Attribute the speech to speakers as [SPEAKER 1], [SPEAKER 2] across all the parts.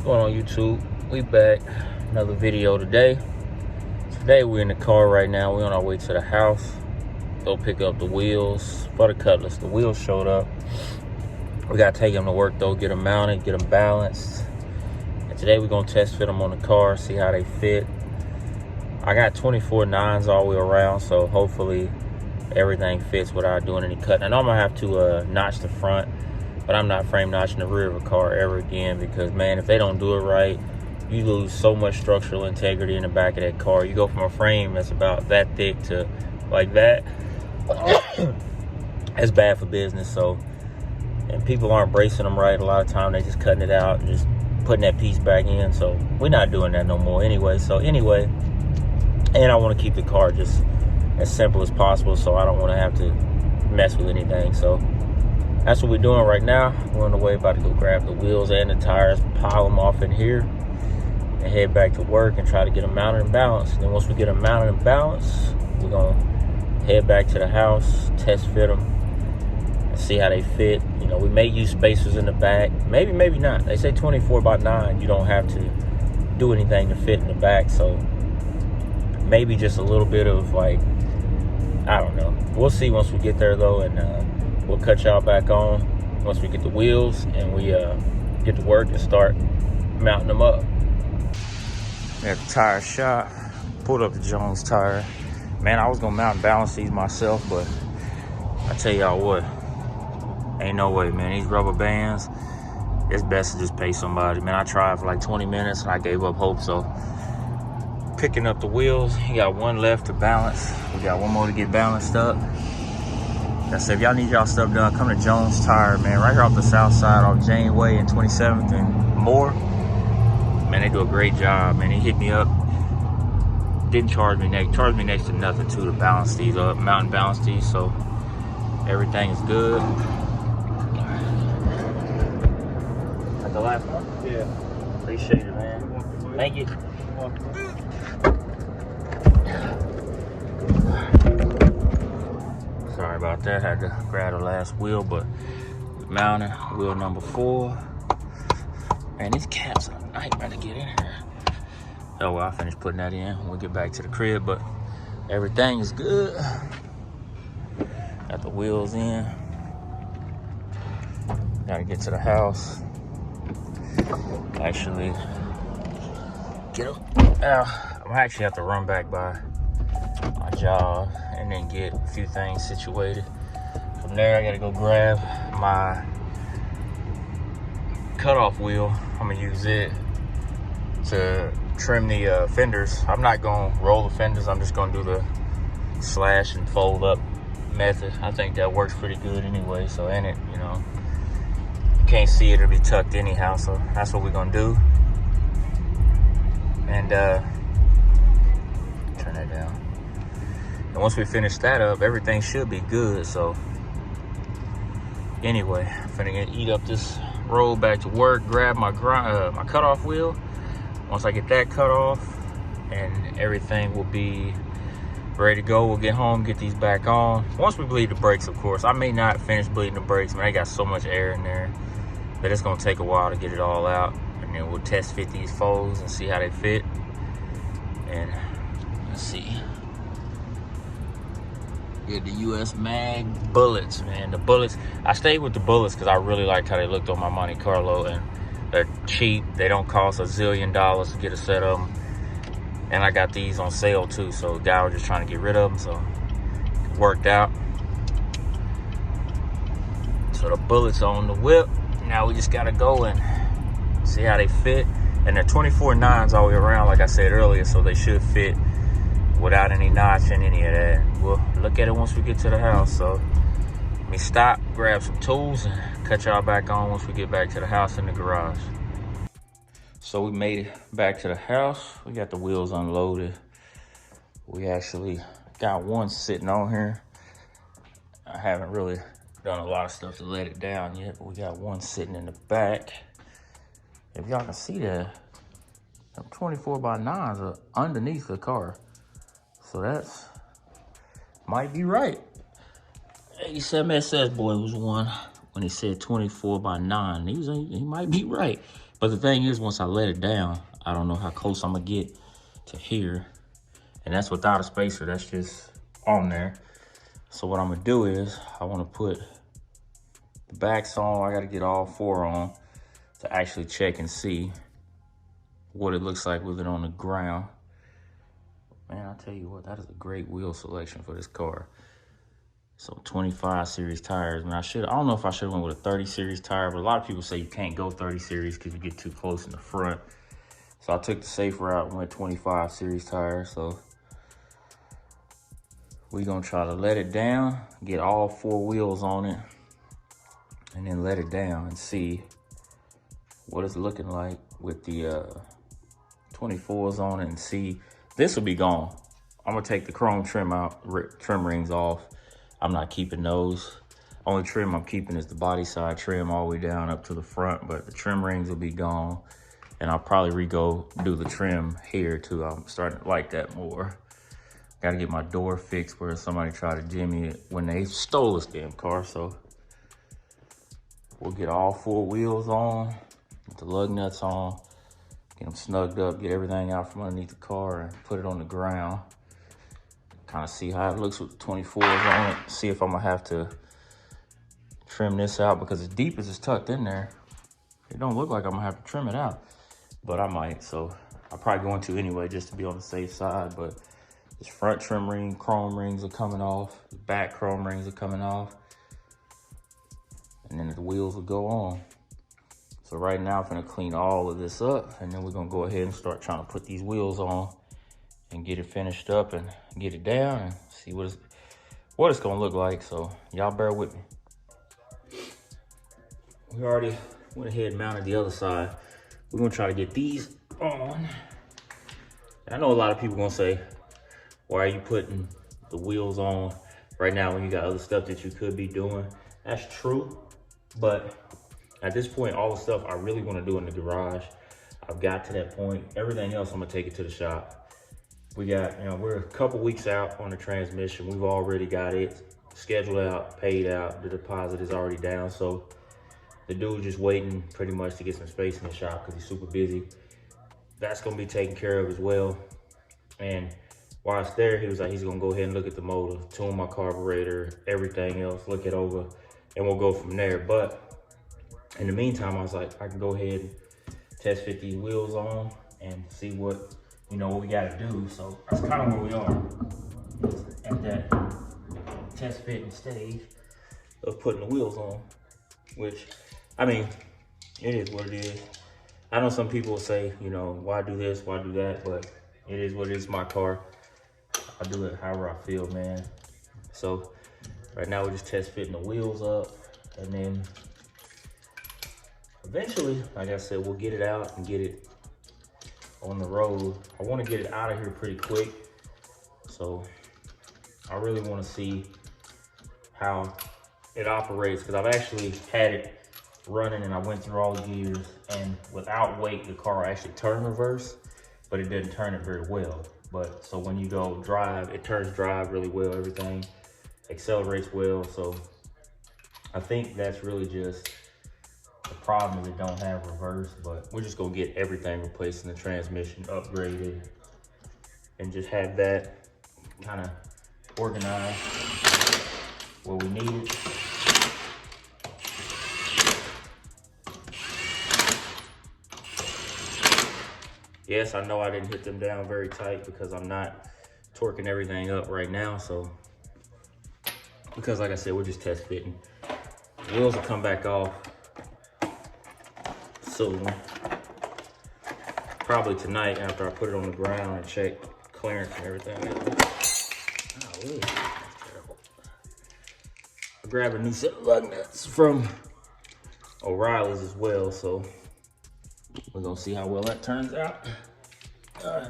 [SPEAKER 1] What's going on, YouTube? We back. Another video today. Today we're in the car right now. We're on our way to the house. Go pick up the wheels for the Cutlass. The wheels showed up. We gotta take them to work though, get them mounted, get them balanced. And today we're gonna test fit them on the car, see how they fit. I got 24 9s all the way around, so hopefully everything fits without doing any cutting. I know I'm gonna have to notch the front, but I'm not frame notching the rear of a car ever again, because man, if they don't do it right, you lose so much structural integrity in the back of that car. You go from a frame that's about that thick to like that. That's bad for business. So, and people aren't bracing them right. A lot of time they just cutting it out and just putting that piece back in. So we're not doing that no more anyway. So anyway, and I want to keep the car just as simple as possible, so I don't want to have to mess with anything. So that's what we're doing right now. We're on the way, about to go grab the wheels and the tires, pile them off in here, and head back to work and try to get them mounted and balanced. And then once we get them mounted and balanced, we're gonna head back to the house, test fit them, and see how they fit. You know, we may use spacers in the back, maybe not. They say 24 by 9, you don't have to do anything to fit in the back, so maybe just a little bit of, like, I don't know. We'll see once we get there though, and we'll cut y'all back on once we get the wheels and we get to work and start mounting them up. At the tire shop, pulled up the Jones tire. Man, I was gonna mount and balance these myself, but I tell y'all what, ain't no way, man. These rubber bands, it's best to just pay somebody. Man, I tried for like 20 minutes and I gave up hope. So picking up the wheels, you got one left to balance. We got one more to get balanced up. I said, if y'all need y'all stuff done, come to Jones Tire, man. Right here off the south side, off Janeway and 27th and more. Man, they do a great job, man. He hit me up. Didn't charge me next to nothing too to balance these up, mount and balance these, so everything is good. Like the last one?
[SPEAKER 2] Yeah.
[SPEAKER 1] Appreciate it, man. Thank you. Sorry about that. Had to grab the last wheel, but we mounted wheel number 4. Man, these caps are a nightmare to get in here. Oh well, I finished putting that in. We'll get back to the crib, but everything is good. Got the wheels in. Gotta get to the house. Actually, get up. I'm gonna actually have to run back by my job and then get a few things situated. From there, I gotta go grab my cutoff wheel. I'm gonna use it to trim the fenders. I'm not gonna roll the fenders. I'm just gonna do the slash and fold up method. I think that works pretty good anyway. So in it, you know, you can't see it, it'll be tucked anyhow. So that's what we're gonna do. And turn that down. And once we finish that up, everything should be good. So anyway, I'm finna eat up this road back to work, grab my my cutoff wheel. Once I get that cut off and everything will be ready to go, we'll get home, get these back on. Once we bleed the brakes, of course. I may not finish bleeding the brakes, man. I got so much air in there that it's gonna take a while to get it all out. And then we'll test fit these folds and see how they fit. And let's see. Get the US Mag bullets, man. The bullets, I stayed with the bullets because I really liked how they looked on my Monte Carlo, and they're cheap. They don't cost $1 zillion to get a set of them. And I got these on sale too, so the guy was just trying to get rid of them, so it worked out. So the bullets on the whip. Now we just gotta go and see how they fit. And they're 24 9s all the way around, like I said earlier, so they should fit without any notching, any of that. We'll look at it once we get to the house. So let me stop, grab some tools, and cut y'all back on once we get back to the house in the garage. So we made it back to the house. We got the wheels unloaded. We actually got one sitting on here. I haven't really done a lot of stuff to let it down yet, but we got one sitting in the back. If y'all can see that, them 24 by 9s are underneath the car. So that's, might be right. 87SS boy was one when he said 24 by 9. He might be right. But the thing is, once I let it down, I don't know how close I'm gonna get to here. And that's without a spacer, that's just on there. So what I'm gonna do is, I wanna put the backs on. I gotta get all 4 on to actually check and see what it looks like with it on the ground. Man, I'll tell you what, that is a great wheel selection for this car. So 25 series tires. Man, I don't know if I should have went with a 30 series tire, but a lot of people say you can't go 30 series because you get too close in the front. So I took the safe route and went 25 series tires. So we're gonna try to let it down, get all 4 wheels on it, and then let it down and see what it's looking like with the 24s on it, and see. This will be gone. I'm gonna take the chrome trim out, trim rings off. I'm not keeping those. Only trim I'm keeping is the body side trim all the way down up to the front, but the trim rings will be gone. And I'll probably do the trim here too. I'm starting to like that more. Gotta get my door fixed where somebody tried to jimmy it when they stole this damn car. So we'll get all 4 wheels on, get the lug nuts on, get them snugged up, get everything out from underneath the car and put it on the ground. Kind of see how it looks with the 24s on it. See if I'm gonna have to trim this out, because as deep as it's tucked in there, it don't look like I'm gonna have to trim it out, but I might. So I'm probably going to anyway, just to be on the safe side. But this front trim ring, chrome rings are coming off. The back chrome rings are coming off. And then the wheels will go on. So right now I'm gonna clean all of this up, and then we're gonna go ahead and start trying to put these wheels on and get it finished up and get it down and see what it's gonna look like. So y'all bear with me. We already went ahead and mounted the other side. We're gonna try to get these on. And I know a lot of people gonna say, why are you putting the wheels on right now when you got other stuff that you could be doing? That's true, but at this point, all the stuff I really wanna do in the garage, I've got to that point. Everything else, I'm gonna take it to the shop. We got, we're a couple weeks out on the transmission. We've already got it scheduled out, paid out. The deposit is already down. So the dude's just waiting pretty much to get some space in the shop because he's super busy. That's gonna be taken care of as well. And while it's there, he was like, he's gonna go ahead and look at the motor, tune my carburetor, everything else, look it over, and we'll go from there. But in the meantime, I was like, I can go ahead and test fit these wheels on and see what we gotta do. So that's kind of where we are, at that test fitting stage of putting the wheels on, which, I mean, it is what it is. I know some people will say, why do this, why do that, but it is what it is. My car, I do it however I feel, man. So right now we're just test fitting the wheels up, and then eventually, like I said, we'll get it out and get it on the road. I want to get it out of here pretty quick. So I really want to see how it operates, because I've actually had it running and I went through all the gears, and without weight, the car actually turned reverse, but it didn't turn it very well. But so when you go drive, it turns drive really well, everything accelerates well. So I think that's really just the problem, is it don't have reverse. But we're just gonna get everything replaced in the transmission, upgraded, and just have that kind of organized where we need it. Yes, I know I didn't hit them down very tight because I'm not torquing everything up right now. So, because like I said, we're just test fitting. The wheels will come back off soon. Probably tonight after I put it on the ground and check clearance and everything. Oh, that's terrible. I grabbed a new set of lug nuts from O'Reilly's as well, so we're gonna see how well that turns out.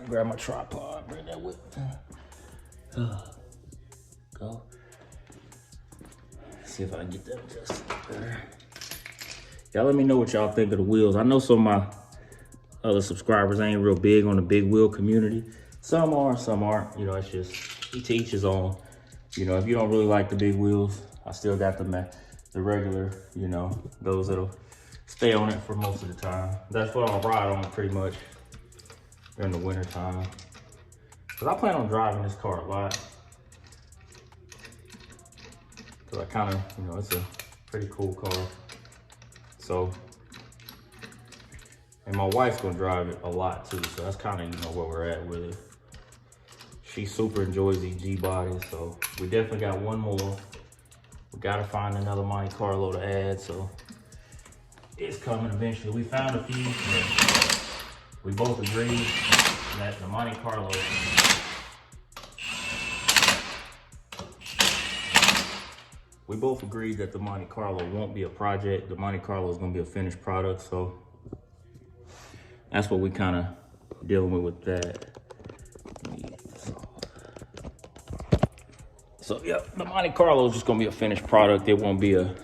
[SPEAKER 1] Grab my tripod, bring that with me. Go. See if I can get that adjusted there. Y'all let me know what y'all think of the wheels. I know some of my other subscribers ain't real big on the big wheel community. Some are, some aren't. It's just to each his own. If you don't really like the big wheels, I still got the regular, those that'll stay on it for most of the time. That's what I'll ride on pretty much during the winter time. Cause I plan on driving this car a lot. Cause I kind of, you know, it's a pretty cool car. So, and my wife's gonna drive it a lot too. So that's kind of, you know, where we're at with it. She super enjoys these G bodies. So we definitely got one more. We gotta find another Monte Carlo to add. So it's coming eventually. We found a few, but we both agreed that the Monte Carlo, won't be a project. The Monte Carlo is gonna be a finished product. So that's what we kind of dealing with that. So yeah, the Monte Carlo is just gonna be a finished product. It won't be a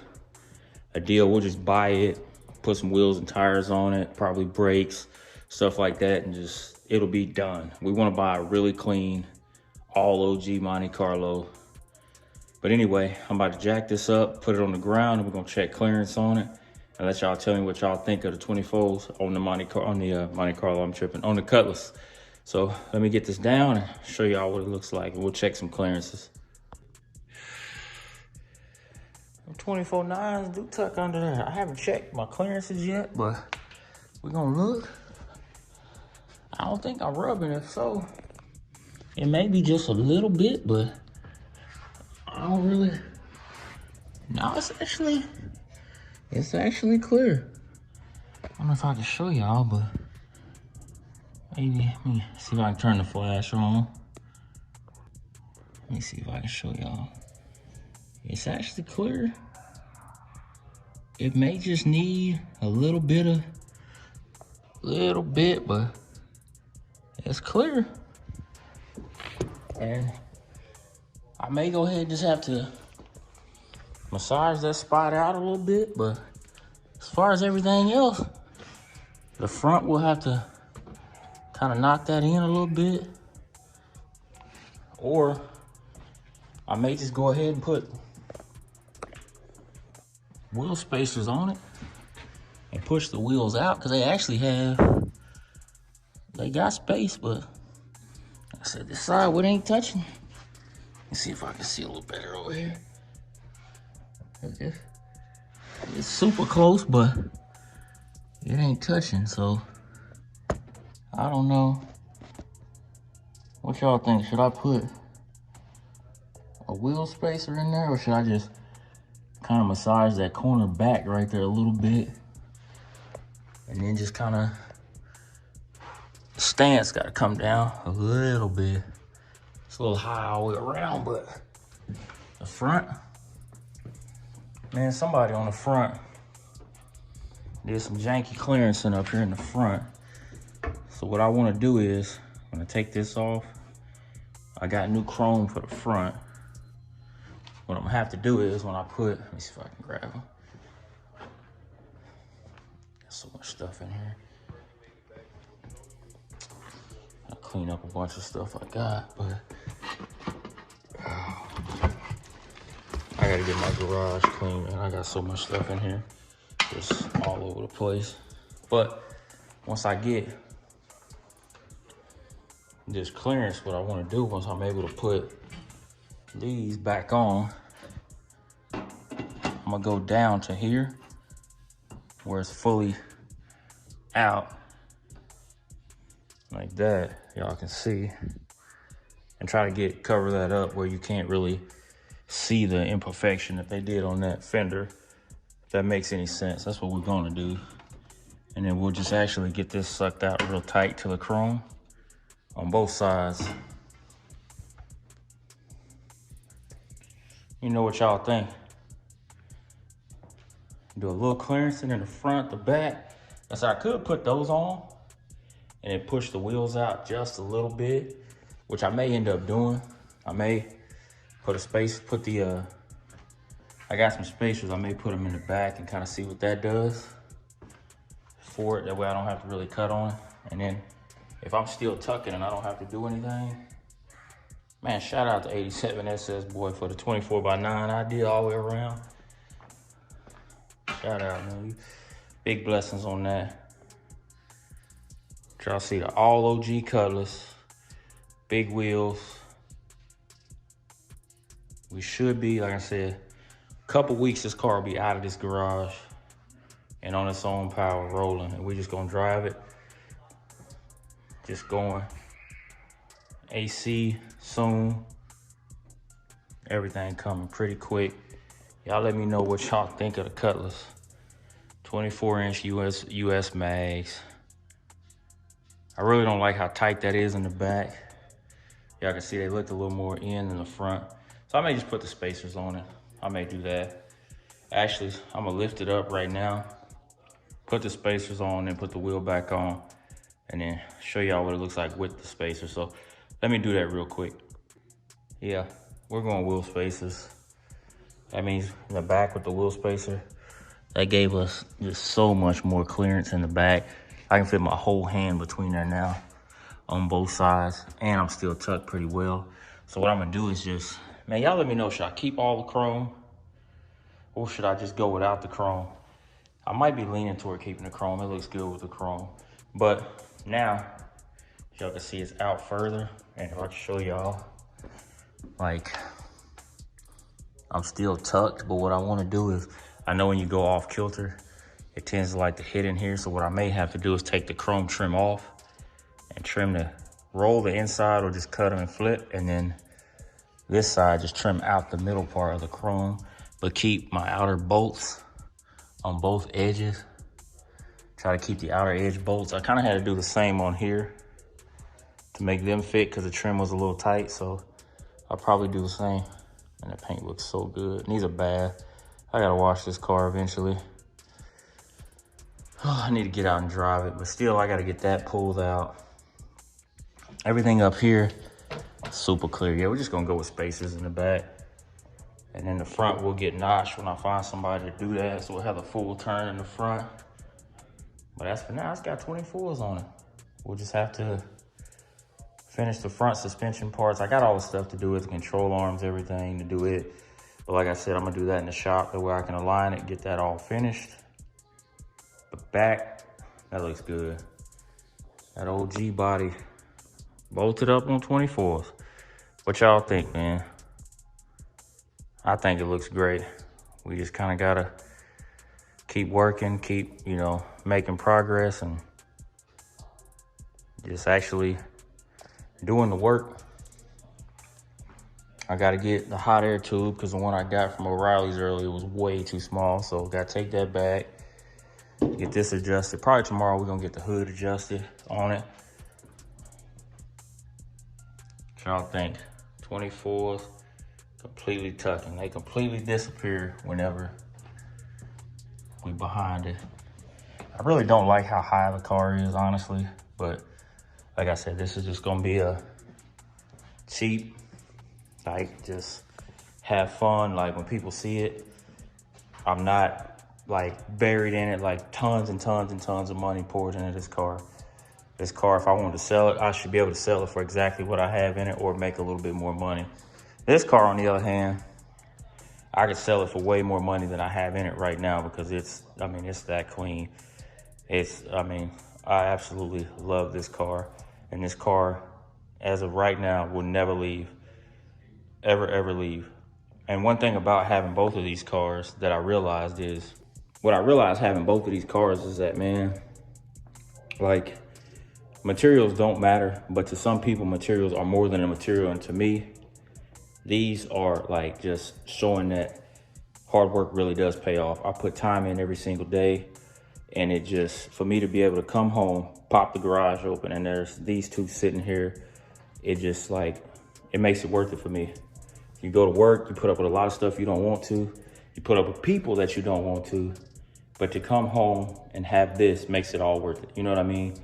[SPEAKER 1] deal. We'll just buy it, put some wheels and tires on it, probably brakes, stuff like that, and just, it'll be done. We wanna buy a really clean, all OG Monte Carlo. But anyway, I'm about to jack this up, put it on the ground, and we're gonna check clearance on it, and let y'all tell me what y'all think of the 24s on the Monte Carlo, I'm tripping, on the Cutlass. So let me get this down and show y'all what it looks like, and we'll check some clearances. 24.9s do tuck under there. I haven't checked my clearances yet, but we're gonna look. I don't think I'm rubbing it, so it may be just a little bit, but I don't really. No, it's actually clear. I don't know if I can show y'all, but maybe, let me see if I can turn the flash on. Let me see if I can show y'all. It's actually clear. It may just need a little bit, but it's clear. And I may go ahead and just have to massage that spot out a little bit, but as far as everything else, the front will have to kind of knock that in a little bit. Or I may just go ahead and put wheel spacers on it and push the wheels out, because they got space, but like I said, this side wood ain't touching. Let's see if I can see a little better over here. It's super close, but it ain't touching, so I don't know. What y'all think? Should I put a wheel spacer in there, or should I just kind of massage that corner back right there a little bit, and then just kind of, the stance got to come down a little bit. It's a little high all the way around, but the front, man, somebody on the front did some janky clearancing up here in the front. So what I want to do is, I'm going to take this off. I got new chrome for the front. What I'm going to have to do is, when I put, let me see if I can grab them. Got so much stuff in here. I'll clean up a bunch of stuff I got, but I gotta get my garage clean, man. I got so much stuff in here, just all over the place. But once I get this clearance, what I want to do, once I'm able to put these back on, I'm gonna go down to here where it's fully out, like that, y'all can see, and try to cover that up where you can't really see the imperfection that they did on that fender, if that makes any sense. That's what we're gonna do. And then we'll just actually get this sucked out real tight to the chrome on both sides. You know what y'all think? Do a little clearance in the front, the back. So I could put those on and then push the wheels out just a little bit, which I may end up doing. I may put I got some spacers. I may put them in the back and kind of see what that does for it. That way I don't have to really cut on it. And then if I'm still tucking and I don't have to do anything, man, shout out to 87 SS boy for the 24x9 idea all the way around. Shout out, man. Big blessings on that. Y'all see the all OG Cutlass, big wheels. We should be, like I said, a couple weeks this car will be out of this garage and on its own power rolling, and we're just gonna drive it. Just going AC soon. Everything coming pretty quick. Y'all let me know what y'all think of the Cutlass. 24-inch US mags. I really don't like how tight that is in the back. Y'all can see they look a little more in than the front. So I may just put the spacers on it. I may do that. Actually, I'm gonna lift it up right now, put the spacers on and put the wheel back on, and then show y'all what it looks like with the spacers. So let me do that real quick. Yeah, we're going wheel spacers. That means in the back with the wheel spacer, that gave us just so much more clearance in the back. I can fit my whole hand between there now on both sides, and I'm still tucked pretty well. So what I'm gonna do is just, man, y'all let me know, should I keep all the chrome or should I just go without the chrome? I might be leaning toward keeping the chrome. It looks good with the chrome. But now, y'all can see it's out further, and if I can show y'all, like, I'm still tucked, but what I wanna do is, I know when you go off kilter, it tends to like to hit in here. So what I may have to do is take the chrome trim off and trim roll the inside, or just cut them and flip. And then this side, just trim out the middle part of the chrome, but keep my outer bolts on both edges. Try to keep the outer edge bolts. I kind of had to do the same on here to make them fit because the trim was a little tight. So I'll probably do the same. And the paint looks so good. And these are bad. I gotta wash this car eventually. Oh, I need to get out and drive it, but still I gotta get that pulled out. Everything up here, super clear. Yeah, we're just gonna go with spacers in the back. And then the front will get notched when I find somebody to do that. So we'll have a full turn in the front. But as for now, it's got 24s on it. We'll just have to finish the front suspension parts. I got all the stuff to do with the control arms, everything to do it. But like I said, I'm gonna do that in the shop. That way I can align it, get that all finished. The back, that looks good. That OG body, bolted up on 24s. What y'all think, man? I think it looks great. We just kind of gotta keep working, keep, you know, making progress, and just actually doing the work. I gotta get the hot air tube because the one I got from O'Reilly's earlier was way too small. So gotta take that back, get this adjusted. Probably tomorrow we're gonna get the hood adjusted on it. What y'all think? 24s, completely tucking. They completely disappear whenever we behind it. I really don't like how high the car is, honestly. But like I said, this is just gonna be a cheap, like, just have fun. Like, when people see it, I'm not like buried in it, like tons and tons and tons of money poured into this car. This car, if I wanted to sell it, I should be able to sell it for exactly what I have in it or make a little bit more money. This car, on the other hand, I could sell it for way more money than I have in it right now because it's, I mean, it's that clean. It's, I mean, I absolutely love this car. And this car, as of right now, will never leave, ever leave. And one thing about having both of these cars that I realized is, what I realized having both of these cars is that, man, like, materials don't matter, but to some people, materials are more than a material. And to me, these are like just showing that hard work really does pay off. I put time in every single day, and it just, for me to be able to come home, pop the garage open, and there's these two sitting here, it just, like, it makes it worth it for me. You go to work, you put up with a lot of stuff you don't want to, you put up with people that you don't want to, but to come home and have this makes it all worth it. You know what I mean?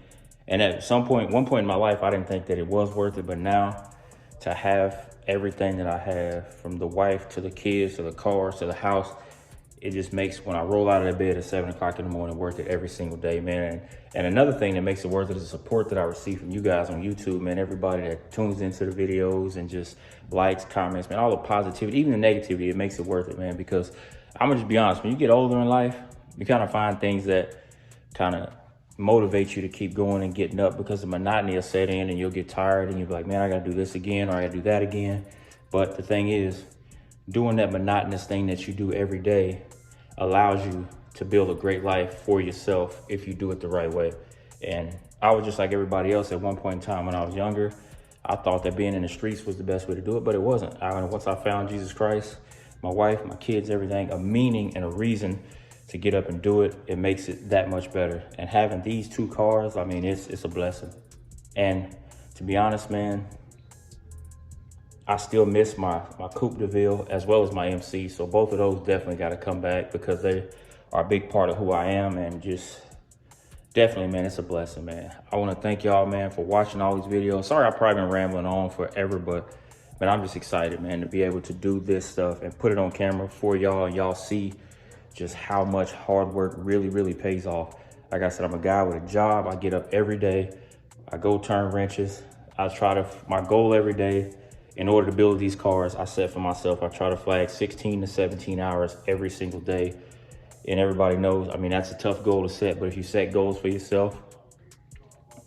[SPEAKER 1] And at one point in my life, I didn't think that it was worth it, but now to have everything that I have, from the wife to the kids to the cars to the house, it just makes, when I roll out of the bed at 7 o'clock in the morning, worth it every single day, man. And another thing that makes it worth it is the support that I receive from you guys on YouTube, man. Everybody that tunes into the videos and just likes, comments, man, all the positivity, even the negativity, it makes it worth it, man. Because I'm gonna just be honest, when you get older in life, you kind of find things that kind of motivate you to keep going and getting up, because the monotony will set in and you'll get tired and you'll be like, man, I gotta do this again, or I gotta do that again. But the thing is, doing that monotonous thing that you do every day allows you to build a great life for yourself if you do it the right way. And I was just like everybody else at one point in time when I was younger. I thought that being in the streets was the best way to do it, but it wasn't. Once I found Jesus Christ, my wife, my kids, everything, a meaning and a reason to get up and do it, it makes it that much better. And having these 2 cars, I mean, it's a blessing. And to be honest, man, I still miss my Coupe de Ville as well as my MC. So both of those definitely got to come back, because they are a big part of who I am. And just definitely, man, it's a blessing, man. I want to thank y'all, man, for watching all these videos. Sorry, I've probably been rambling on forever, but I'm just excited, man, to be able to do this stuff and put it on camera for y'all, and y'all see just how much hard work really, really pays off. Like I said, I'm a guy with a job. I get up every day. I go turn wrenches. My goal every day, in order to build these cars, I set for myself, I try to flag 16 to 17 hours every single day. And everybody knows, I mean, that's a tough goal to set, but if you set goals for yourself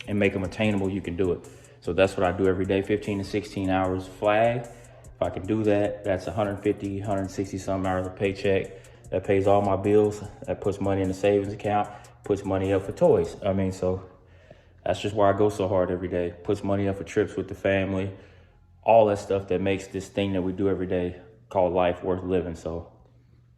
[SPEAKER 1] and make them attainable, you can do it. So that's what I do every day, 15 to 16 hours flag. If I can do that, that's 150, 160 some hours of paycheck. That pays all my bills. That puts money in the savings account, puts money up for toys. I mean, so that's just why I go so hard every day. Puts money up for trips with the family, all that stuff that makes this thing that we do every day called life worth living. So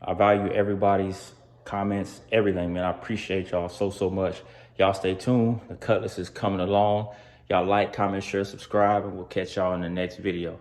[SPEAKER 1] I value everybody's comments, everything, man. I appreciate y'all so much. Y'all stay tuned. The Cutlass is coming along. Y'all like, comment, share, subscribe, and we'll catch y'all in the next video.